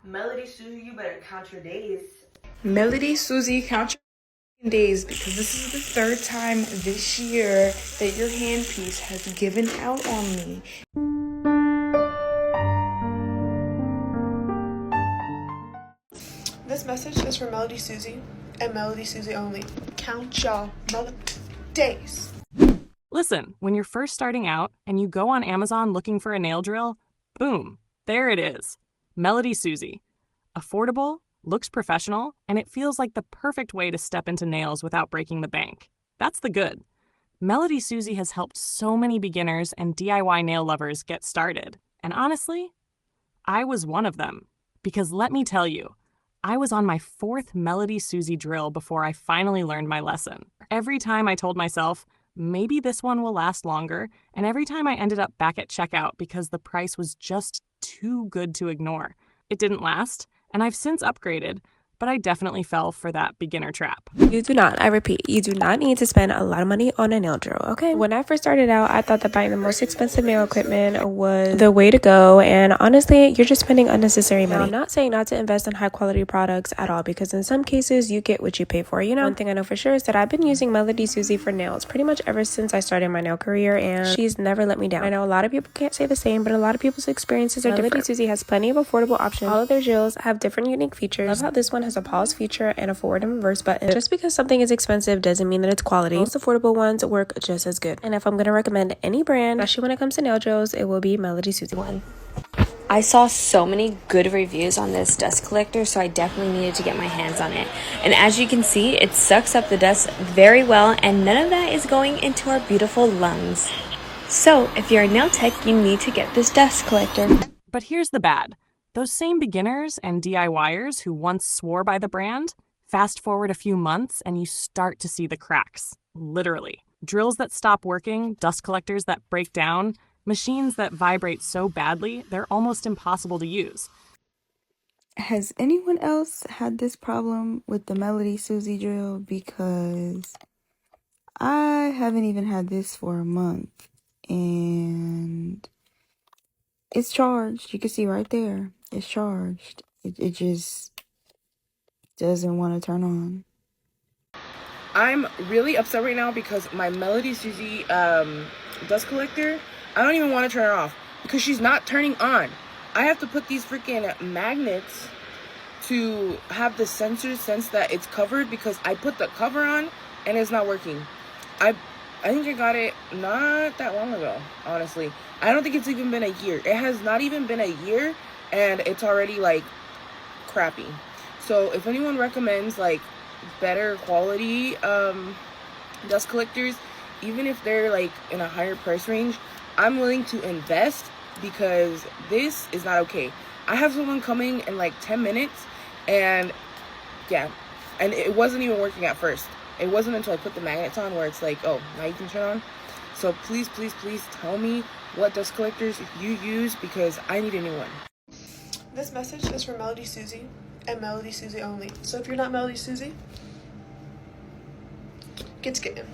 MelodySusie, you better count your days. MelodySusie, count your days, because this is the third time this year that your handpiece has given out on me. This message is for MelodySusie and MelodySusie only. Count y'all days. Listen, when you're first starting out and you go on Amazon looking for a nail drill, boom, there it is. MelodySusie. Affordable, looks professional, and it feels like the perfect way to step into nails without breaking the bank. That's the good. MelodySusie has helped so many beginners and DIY nail lovers get started. And honestly, I was one of them. Because let me tell you, I was on my fourth MelodySusie drill before I finally learned my lesson. Every time I told myself, maybe this one will last longer, and every time I ended up back at checkout because the price was just too good to ignore. It didn't last, and I've since upgraded, but I definitely fell for that beginner trap. You do not, I repeat, you do not need to spend a lot of money on a nail drill, okay? When I first started out, I thought that buying the most expensive nail equipment was the way to go, and honestly, you're just spending unnecessary money. Now, I'm not saying not to invest in high quality products at all, because in some cases, you get what you pay for, you know? One thing I know for sure is that I've been using MelodySusie for nails pretty much ever since I started my nail career, and she's never let me down. I know a lot of people can't say the same, but a lot of people's experiences are different. MelodySusie has plenty of affordable options. All of their drills have different unique features. I love how this one has a pause feature and a forward and reverse button. Just because something is expensive doesn't mean that it's quality. Most affordable ones work just as good. And if I'm going to recommend any brand, especially when it comes to nail drills, it will be MelodySusie one. I saw so many good reviews on this dust collector, so I definitely needed to get my hands on it. And as you can see, it sucks up the dust very well, and none of that is going into our beautiful lungs. So if you're a nail tech, you need to get this dust collector. But here's the bad. Those same beginners and DIYers who once swore by the brand, fast forward a few months and you start to see the cracks, literally. Drills that stop working, dust collectors that break down, machines that vibrate so badly they're almost impossible to use. Has anyone else had this problem with the MelodySusie drill? Because I haven't even had this for a month, and it's charged. You can see right there, it's charged. It just doesn't want to turn on. I'm really upset right now because my MelodySusie dust collector, I don't even want to turn it off because she's not turning on. I have to put these freaking magnets to have the sensor sense that it's covered, because I put the cover on and it's not working. I think I got it not that long ago, honestly. I don't think it's even been a year. It has not even been a year and it's already like crappy. So if anyone recommends like better quality dust collectors, even if they're like in a higher price range, I'm willing to invest, because this is not okay. I have someone coming in like 10 minutes and yeah, and it wasn't even working at first. It wasn't until I put the magnets on where it's like, oh, now you can turn on. So please, please, please tell me what dust collectors you use, because I need a new one. This message is for MelodySusie and MelodySusie only. So if you're not MelodySusie, get skipping.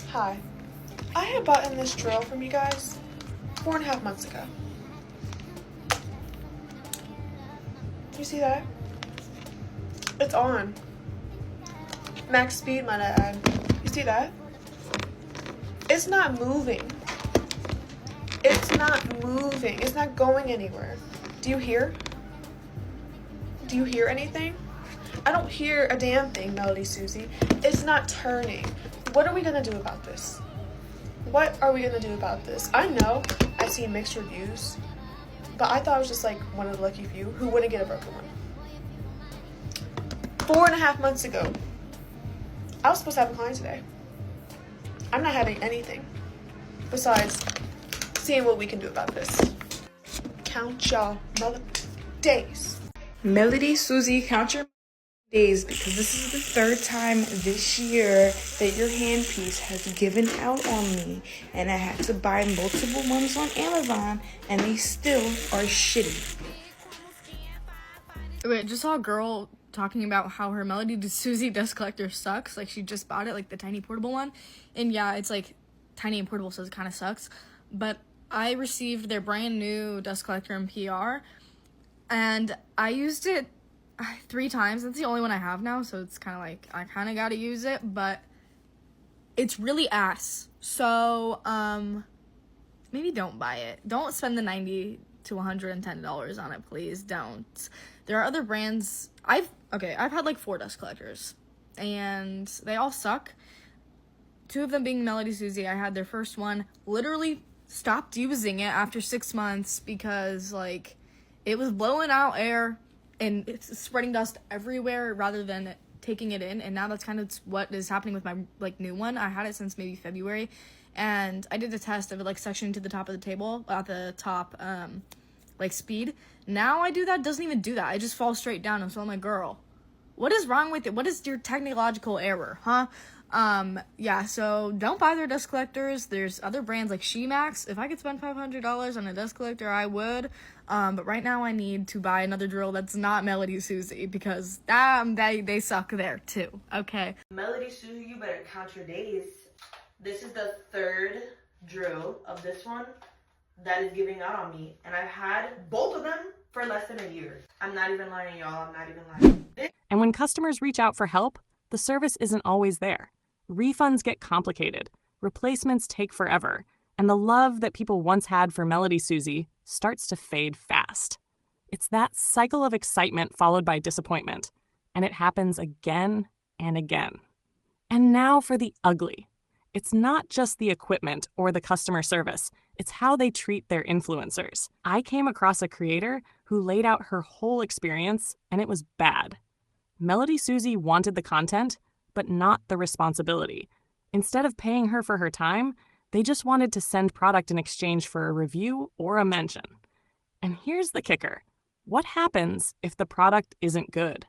Hi. I had bought in this drill from you guys 4.5 months ago. You see that? It's on. Max speed, might I add. You see that? It's not moving. It's not moving. It's not going anywhere. Do you hear? Do you hear anything? I don't hear a damn thing, MelodySusie. It's not turning. What are we gonna do about this? What are we gonna do about this? I know I've seen mixed reviews, but I thought I was just like one of the lucky few who wouldn't get a broken one. 4.5 months ago, I was supposed to have a client today. I'm not having anything besides seeing what we can do about this. Count y'all days. MelodySusie, count your days, because this is the third time this year that your handpiece has given out on me, and I had to buy multiple ones on Amazon, and they still are shitty. Wait, just saw a girl talking about how her MelodySusie dust collector sucks. Like, she just bought it, like the tiny portable one. And yeah, it's like tiny and portable, so it kind of sucks. But I received their brand new dust collector in PR. and I used it 3 times. That's the only one I have now, so it's kind of like I kind of got to use it, but it's really ass. So maybe don't buy it. Don't spend the $90 to $110 on it, please. Don't. There are other brands. I've had like 4 dust collectors, and they all suck. 2 of them being MelodySusie. I had their first one, literally stopped using it after 6 months because like it was blowing out air and it's spreading dust everywhere rather than taking it in. And now that's kind of what is happening with my like new one. I had it since maybe February, and I did a test of it like sectioning to the top of the table at the top like speed. Now I do that, it doesn't even do that. I just fall straight down. And so I'm like, girl, what is wrong with it? What is your technological error, huh? Yeah, so don't buy their dust collectors. There's other brands like Shemax. If I could spend $500 on a dust collector, I would. But right now I need to buy another drill that's not MelodySusie because they suck there too. Okay. MelodySusie, you better count your days. This is the 3rd drill of this one that is giving out on me, and I've had both of them for less than a year. I'm not even lying, y'all. I'm not even lying. And when customers reach out for help, the service isn't always there. Refunds get complicated, replacements take forever, and the love that people once had for MelodySusie starts to fade fast. It's that cycle of excitement followed by disappointment, and it happens again and again. And now for the ugly. It's not just the equipment or the customer service, it's how they treat their influencers. I came across a creator who laid out her whole experience, and it was bad. MelodySusie wanted the content, but not the responsibility. Instead of paying her for her time, they just wanted to send product in exchange for a review or a mention. And here's the kicker. What happens if the product isn't good?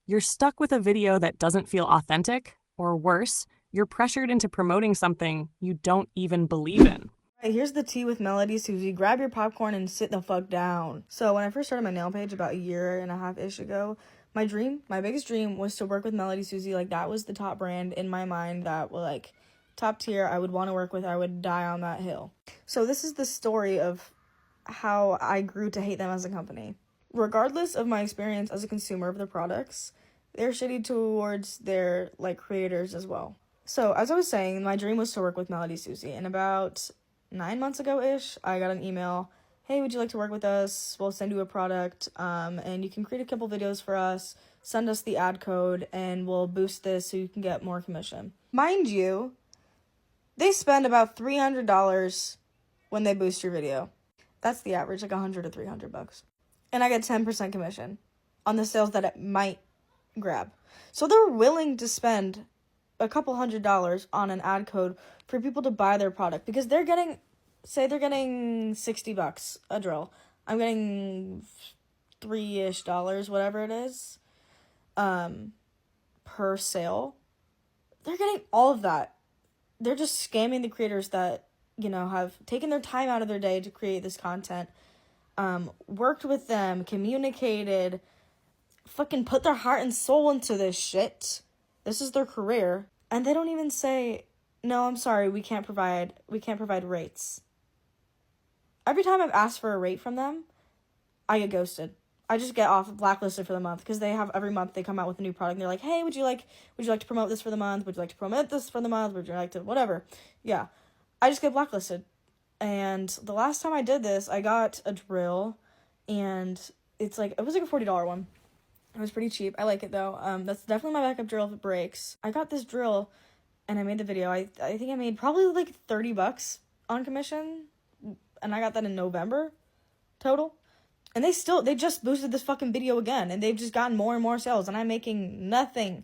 You're stuck with a video that doesn't feel authentic, or worse, you're pressured into promoting something you don't even believe in. Hey, here's the tea with MelodySusie. Grab your popcorn and sit the fuck down. So when I first started my nail page about a year and a half-ish ago, my biggest dream was to work with MelodySusie. Like, that was the top brand in my mind that was like top tier. I would want to work with. I would die on that hill. So this is the story of how I grew to hate them as a company. Regardless of my experience as a consumer of their products, they're shitty towards their like creators as well. So as I was saying, my dream was to work with MelodySusie, and about 9 months ago-ish, I got an email. Hey, would you like to work with us? We'll send you a product, and you can create a couple videos for us, send us the ad code, and we'll boost this so you can get more commission. Mind you, they spend about $300 when they boost your video. That's the average, like $100 to $300. And I get 10% commission on the sales that it might grab. So they're willing to spend a couple $100s on an ad code for people to buy their product because they're getting... Say they're getting $60 a drill. I'm getting $3-ish, whatever it is, per sale. They're getting all of that. They're just scamming the creators that, you know, have taken their time out of their day to create this content, worked with them, communicated, fucking put their heart and soul into this shit. This is their career. And they don't even say, no, I'm sorry, we can't provide rates. Every time I've asked for a rate from them, I get ghosted. I just get blacklisted for the month because they have every month they come out with a new product. And they're like, hey, would you like to promote this for the month? Would you like to promote this for the month? Would you like to whatever? Yeah, I just get blacklisted. And the last time I did this, I got a drill, and it was like a $40 one. It was pretty cheap. I like it though. That's definitely my backup drill if it breaks. I got this drill, and I made the video. I think I made probably like $30 on commission. And I got that in November total. And they just boosted this fucking video again. And they've just gotten more and more sales. And I'm making nothing.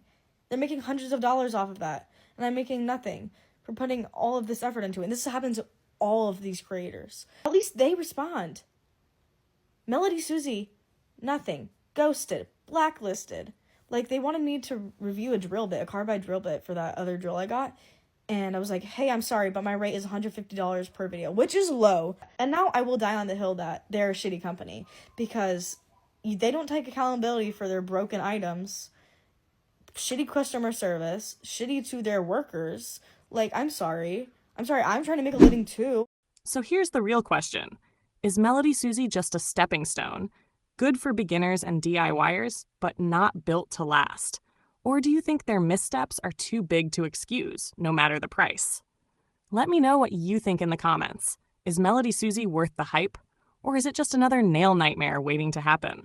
They're making hundreds of dollars off of that. And I'm making nothing for putting all of this effort into it. And this happens to all of these creators. At least they respond. MelodySusie, nothing. Ghosted. Blacklisted. Like, they wanted me to review a carbide drill bit for that other drill I got. And I was like, hey, I'm sorry, but my rate is $150 per video, which is low. And now I will die on the hill that they're a shitty company because they don't take accountability for their broken items, shitty customer service, shitty to their workers. Like, I'm sorry, I'm trying to make a living too. So here's the real question. Is MelodySusie just a stepping stone? Good for beginners and DIYers, but not built to last? Or do you think their missteps are too big to excuse, no matter the price? Let me know what you think in the comments. Is MelodySusie worth the hype? Or is it just another nail nightmare waiting to happen?